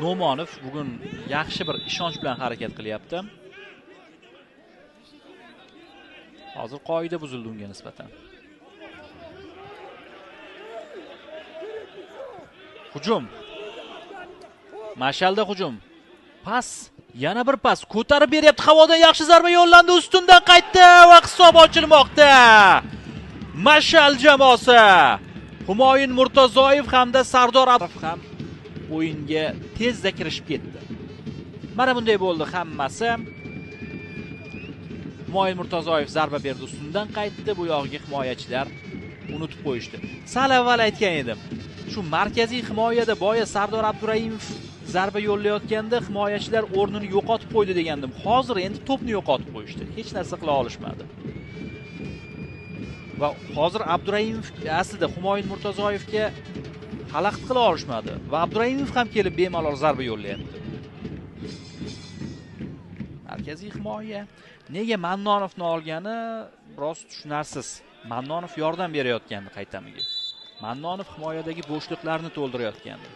No'monov bugun yaxshi bir ishonch bilan harakat qilyapti. Hozir qoida buzildi unga nisbatan. Hujum. Mashalda hujum. Pas, yana bir pas ko'tarib beryapti. Havodan yaxshi zarba yo'llandi, ustundan qaytdi va hisob ochilmoqda. Mashal jamoasi Humoyun Murtazoyev hamda Sardor Abduraimov ham o'yinga tezda kirishib ketdi. Mana bunday bo'ldi hammasi. Humoyun Murtazoyev zarba berdi, ustundan qaytdi. Bu yog'iga himoyachilar unutib qo'yishdi. Sal avval aytgan edim. Shu markaziy himoyada boya Sardor Abduraimov zarba yo'llayotganda himoyachilar o'rnini yo'qotib qo'ydi degandim. Hozir endi to'pni yo'qotib qo'yishdi. Hech narsa qila olishmadi. Va hozir Abduraimov aslida Humoyun Murtazoyevga xalaqit qila olishmadi va Abduraimov ham kelib bemalol zarba yo'llayapti. Markaziy himoya nega Mannonovni olgani biroz tushunarsiz. Mannonov yordam berayotgandi qaytamiga. Mannonov himoyadagi bo'shliqlarni to'ldirayotgandi.